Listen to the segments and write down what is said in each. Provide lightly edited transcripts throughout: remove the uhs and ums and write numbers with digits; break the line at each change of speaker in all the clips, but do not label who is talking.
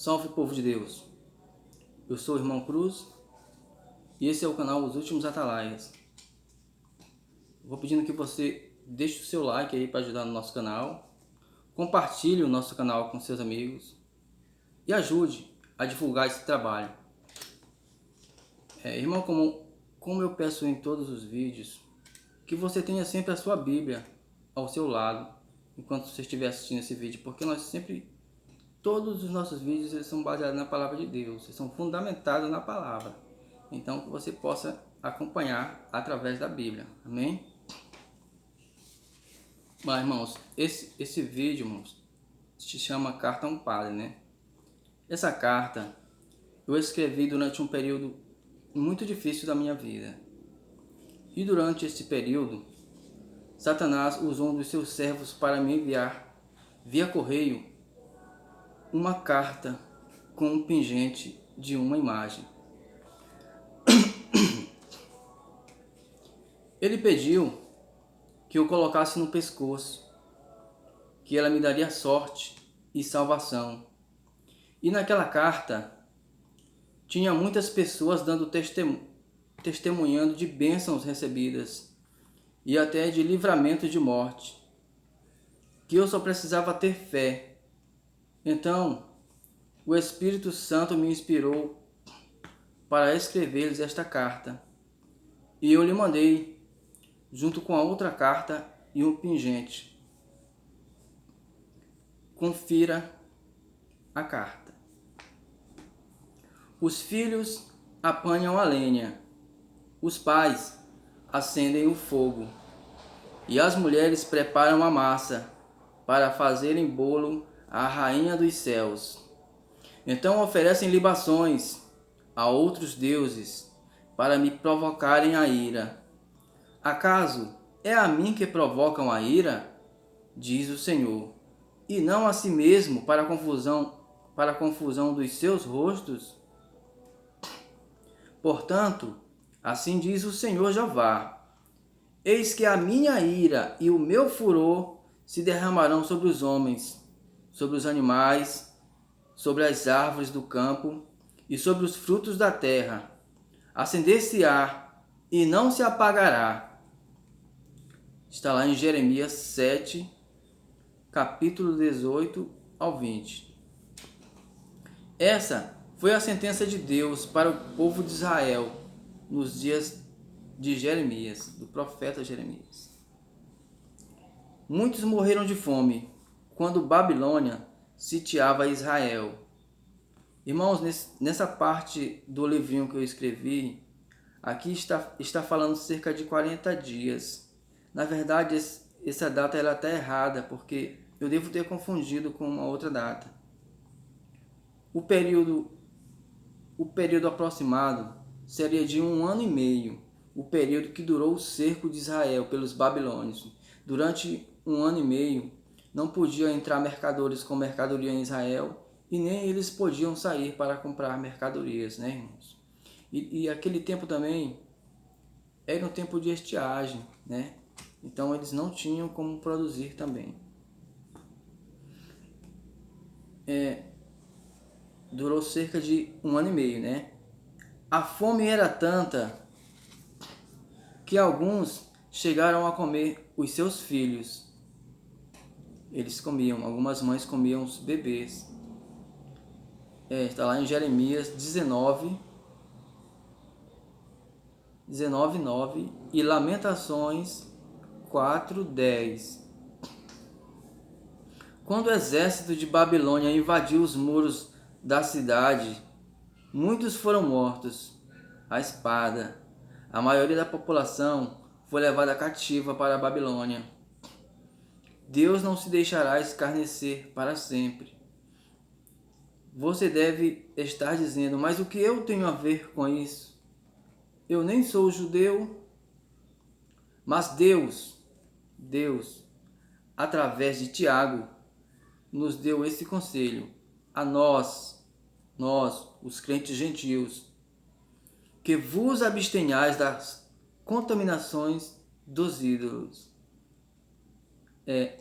Salve, povo de Deus! Eu sou o irmão Cruz e esse é o canal Os Últimos Atalaias. Vou pedindo que você deixe o seu like aí para ajudar no nosso canal, compartilhe o nosso canal com seus amigos e ajude a divulgar esse trabalho. Irmão, como eu peço em todos os vídeos, que você tenha sempre a sua Bíblia ao seu lado enquanto você estiver assistindo esse vídeo, porque todos os nossos vídeos eles são baseados na palavra de Deus, eles são fundamentados na palavra. Então que você possa acompanhar através da Bíblia. Amém? Mas, irmãos, esse vídeo, irmãos, se chama Carta a um Padre, né? Essa carta eu escrevi durante um período muito difícil da minha vida. E durante esse período, Satanás usou um dos seus servos para me enviar via correio uma carta com um pingente de uma imagem. Ele pediu que eu colocasse no pescoço, que ela me daria sorte e salvação. E naquela carta tinha muitas pessoas dando testemunhando de bênçãos recebidas e até de livramento de morte, que eu só precisava ter fé. Então, o Espírito Santo me inspirou para escrever-lhes esta carta, e eu lhe mandei, junto com a outra carta e um pingente. Confira a carta. Os filhos apanham a lenha, os pais acendem o fogo, e as mulheres preparam a massa para fazerem bolo à rainha dos céus. Então oferecem libações a outros deuses para me provocarem a ira. Acaso é a mim que provocam a ira? Diz o Senhor, e não a si mesmo para a confusão dos seus rostos? Portanto, assim diz o Senhor Jeová: eis que a minha ira e o meu furor se derramarão sobre os homens, sobre os animais, sobre as árvores do campo e sobre os frutos da terra. Acender-se-á e não se apagará. Está lá em Jeremias 7, capítulo 18 ao 20. Essa foi a sentença de Deus para o povo de Israel nos dias de Jeremias, do profeta Jeremias. Muitos morreram de fome quando Babilônia sitiava Israel. Irmãos, nessa parte do livrinho que eu escrevi, aqui está falando cerca de 40 dias. Na verdade, essa data ela está errada, porque eu devo ter confundido com uma outra data. O período aproximado seria de 1 ano e meio, o período que durou o cerco de Israel pelos babilônios. Durante 1 ano e meio, não podiam entrar mercadores com mercadoria em Israel e nem eles podiam sair para comprar mercadorias, né, irmãos? E aquele tempo também era um tempo de estiagem, né? Então eles não tinham como produzir também. Durou cerca de 1 ano e meio, né? A fome era tanta que alguns chegaram a comer os seus filhos. Eles comiam, algumas mães comiam os bebês. Está lá em Jeremias 19, 9 e Lamentações 4, 10. Quando o exército de Babilônia invadiu os muros da cidade, muitos foram mortos à espada. A maioria da população foi levada cativa para a Babilônia. Deus não se deixará escarnecer para sempre. Você deve estar dizendo, mas o que eu tenho a ver com isso? Eu nem sou judeu. Mas Deus, através de Tiago, nos deu esse conselho a nós, os crentes gentios, que vos abstenhais das contaminações dos ídolos.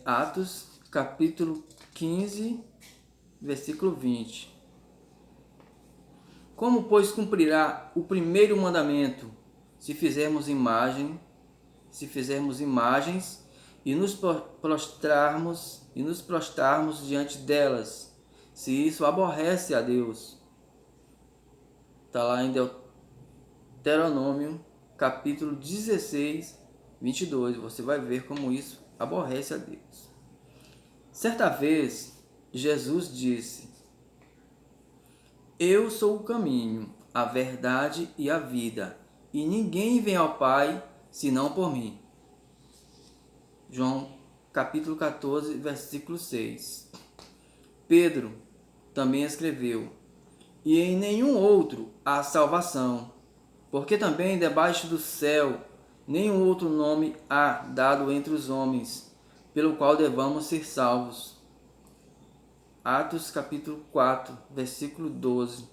Atos capítulo 15, versículo 20. Como, pois, cumprirá o primeiro mandamento, se fizermos imagens e nos prostrarmos diante delas, se isso aborrece a Deus? Está lá em Deuteronômio, capítulo 16, 22. Você vai ver como isso aborrece a Deus. Certa vez, Jesus disse: Eu sou o caminho, a verdade e a vida, e ninguém vem ao Pai senão por mim. João capítulo 14, versículo 6. Pedro também escreveu: E em nenhum outro há salvação, porque também debaixo do céu nenhum outro nome há dado entre os homens, pelo qual devamos ser salvos. Atos capítulo 4, versículo 12.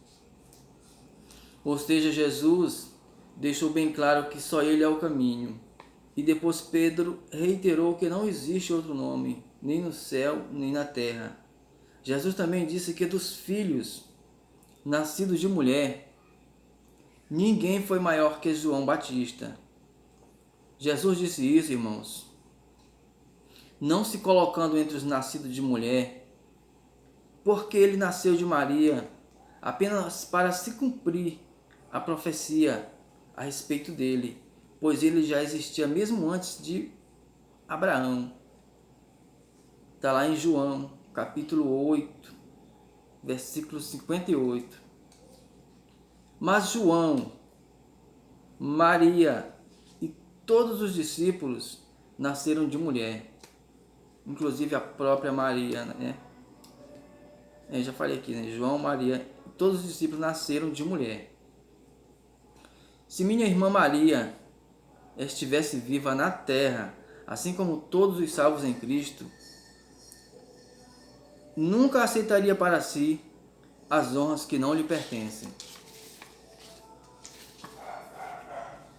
Ou seja, Jesus deixou bem claro que só Ele é o caminho. E depois Pedro reiterou que não existe outro nome, nem no céu, nem na terra. Jesus também disse que dos filhos nascidos de mulher, ninguém foi maior que João Batista. Jesus disse isso, irmãos, não se colocando entre os nascidos de mulher, porque ele nasceu de Maria, apenas para se cumprir a profecia a respeito dele, pois ele já existia mesmo antes de Abraão. Está lá em João, capítulo 8, versículo 58. Mas João, Maria e todos os discípulos nasceram de mulher, inclusive a própria Maria, né? Eu já falei aqui, né? João, Maria, todos os discípulos nasceram de mulher. Se minha irmã Maria estivesse viva na terra, assim como todos os salvos em Cristo, nunca aceitaria para si as honras que não lhe pertencem.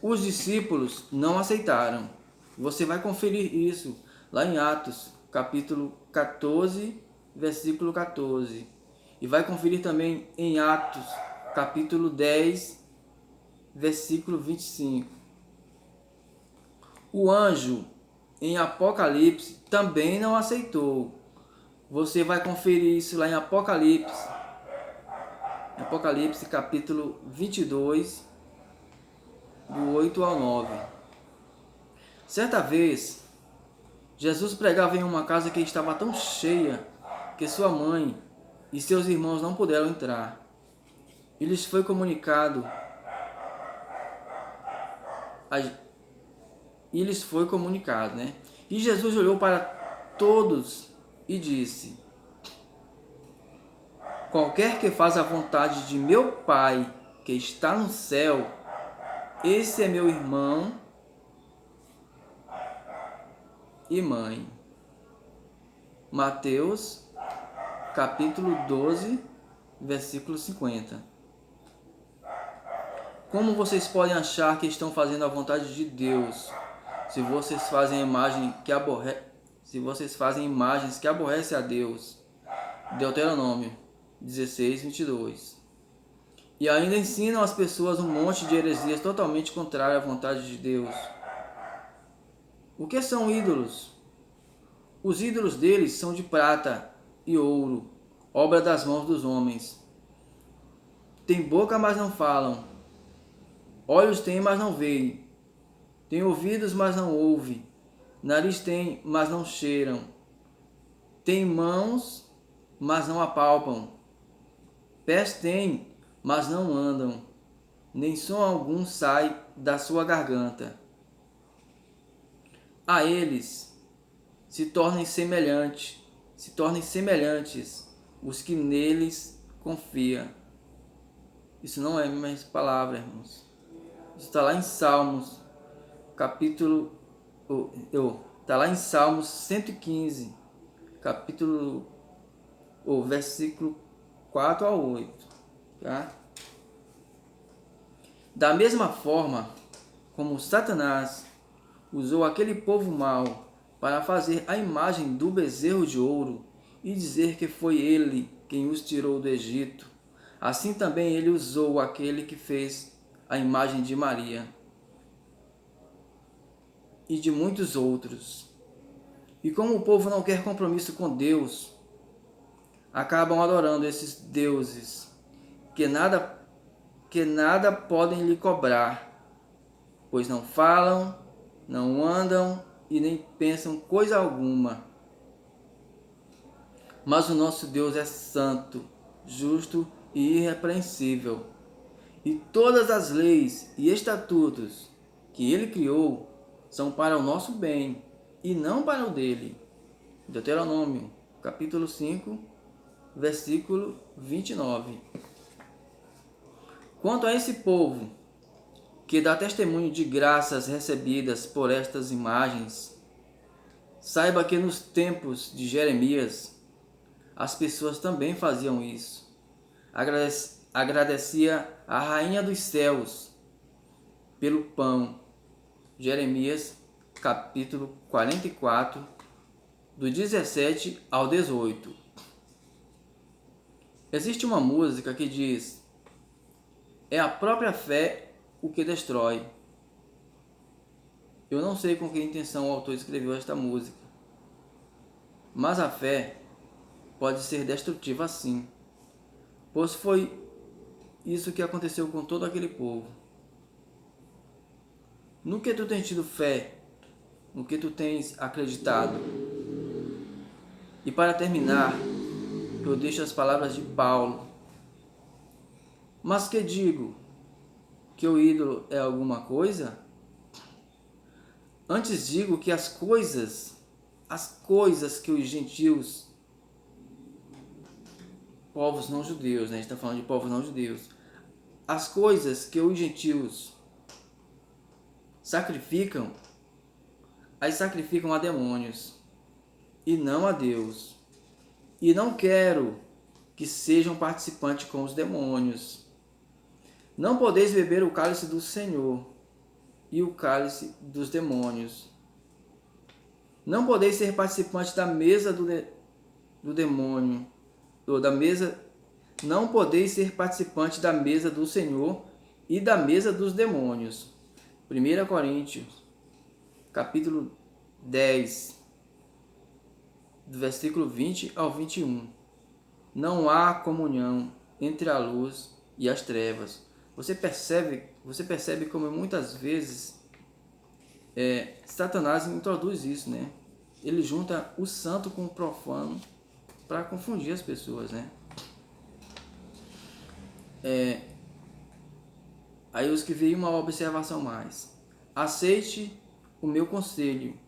Os discípulos não aceitaram. Você vai conferir isso lá em Atos, capítulo 14, versículo 14. E vai conferir também em Atos, capítulo 10, versículo 25. O anjo, em Apocalipse, também não aceitou. Você vai conferir isso lá em Apocalipse. Apocalipse, capítulo 22, do 8 ao 9. Certa vez, Jesus pregava em uma casa que estava tão cheia que sua mãe e seus irmãos não puderam entrar. E lhes foi comunicado, né? E Jesus olhou para todos e disse: Qualquer que faz a vontade de meu Pai que está no céu, esse é meu irmão e mãe. Mateus, capítulo 12, versículo 50. Como vocês podem achar que estão fazendo a vontade de Deus, se vocês fazem imagens que aborrecem a Deus? Deuteronômio 16, 22. E ainda ensinam às pessoas um monte de heresias totalmente contrárias à vontade de Deus. O que são ídolos? Os ídolos deles são de prata e ouro, obra das mãos dos homens. Tem boca, mas não falam. Olhos têm, mas não veem. Tem ouvidos, mas não ouvem. Nariz tem, mas não cheiram. Tem mãos, mas não apalpam. Pés têm, mas não andam. Nem som algum sai da sua garganta. A eles se tornem semelhantes os que neles confiam. Isso não é minhas palavras, irmãos. Isso está lá em Salmos, está lá em Salmos 115, versículo 4 a 8. Tá? Da mesma forma como Satanás usou aquele povo mau para fazer a imagem do bezerro de ouro e dizer que foi ele quem os tirou do Egito, assim também ele usou aquele que fez a imagem de Maria e de muitos outros. E como o povo não quer compromisso com Deus, acabam adorando esses deuses que nada podem lhe cobrar, pois não falam, não andam e nem pensam coisa alguma. Mas o nosso Deus é santo, justo e irrepreensível. E todas as leis e estatutos que ele criou são para o nosso bem e não para o dele. Deuteronômio, capítulo 5, versículo 29. Quanto a esse povo que dá testemunho de graças recebidas por estas imagens, saiba que nos tempos de Jeremias, as pessoas também faziam isso. Agradecia a rainha dos céus pelo pão. Jeremias, capítulo 44, do 17 ao 18. Existe uma música que diz: é a própria fé o que destrói. Eu não sei com que intenção o autor escreveu esta música, mas a fé pode ser destrutiva sim, pois foi isso que aconteceu com todo aquele povo. No que tu tens tido fé, no que tu tens acreditado. E para terminar, eu deixo as palavras de Paulo. Mas que digo? Que o ídolo é alguma coisa? Antes digo que as coisas que os gentios, povos não judeus, né? A gente está falando de povos não judeus. As coisas que os gentios sacrificam, as sacrificam a demônios e não a Deus. E não quero que sejam participantes com os demônios. Não podeis beber o cálice do Senhor e o cálice dos demônios. Não podeis ser participantes da mesa do demônio, ou da mesa. Não podeis ser participantes da mesa do Senhor e da mesa dos demônios. 1 Coríntios, capítulo 10, do versículo 20 ao 21. Não há comunhão entre a luz e as trevas. Você percebe como muitas vezes Satanás introduz isso, né? Ele junta o santo com o profano para confundir as pessoas, né? Aí eu escrevi uma observação mais. Aceite o meu conselho.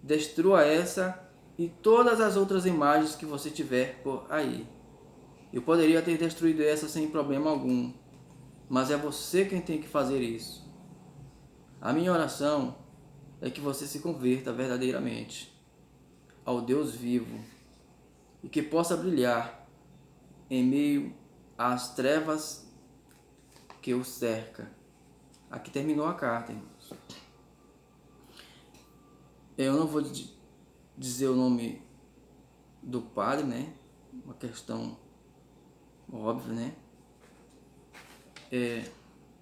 Destrua essa e todas as outras imagens que você tiver por aí. Eu poderia ter destruído essa sem problema algum, mas é você quem tem que fazer isso. A minha oração é que você se converta verdadeiramente ao Deus vivo e que possa brilhar em meio às trevas que o cerca. Aqui terminou a carta, irmãos. Eu não vou dizer o nome do padre, né? Uma questão óbvia, né?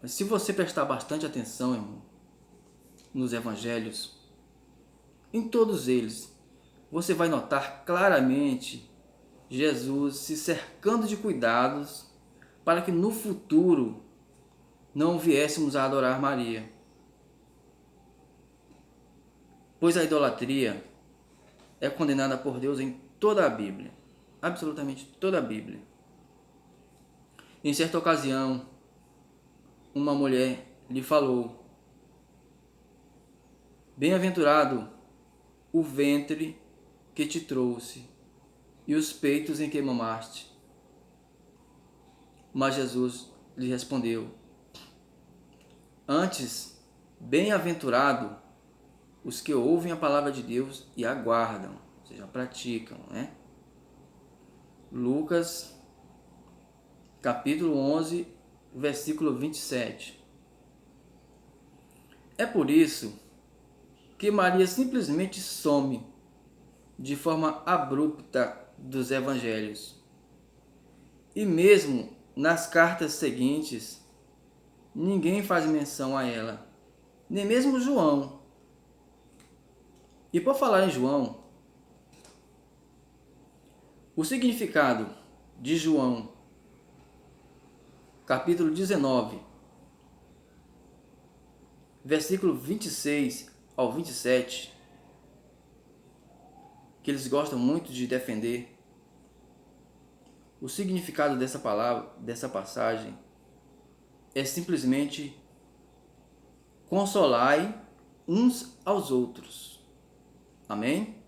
Mas se você prestar bastante atenção, irmão, nos evangelhos, em todos eles, você vai notar claramente Jesus se cercando de cuidados para que no futuro não viéssemos a adorar Maria. Pois a idolatria é condenada por Deus em toda a Bíblia, absolutamente toda a Bíblia. Em certa ocasião, uma mulher lhe falou: bem-aventurado o ventre que te trouxe e os peitos em que mamaste. Mas Jesus lhe respondeu: antes, bem-aventurado os que ouvem a palavra de Deus e aguardam, ou seja, praticam, né? Lucas, capítulo 11, versículo 27. É por isso que Maria simplesmente some de forma abrupta dos evangelhos. E mesmo nas cartas seguintes, ninguém faz menção a ela, nem mesmo João. E por falar em João, o significado de João, capítulo 19, versículo 26 ao 27, que eles gostam muito de defender, o significado dessa palavra, dessa passagem, é simplesmente consolai uns aos outros. Amém?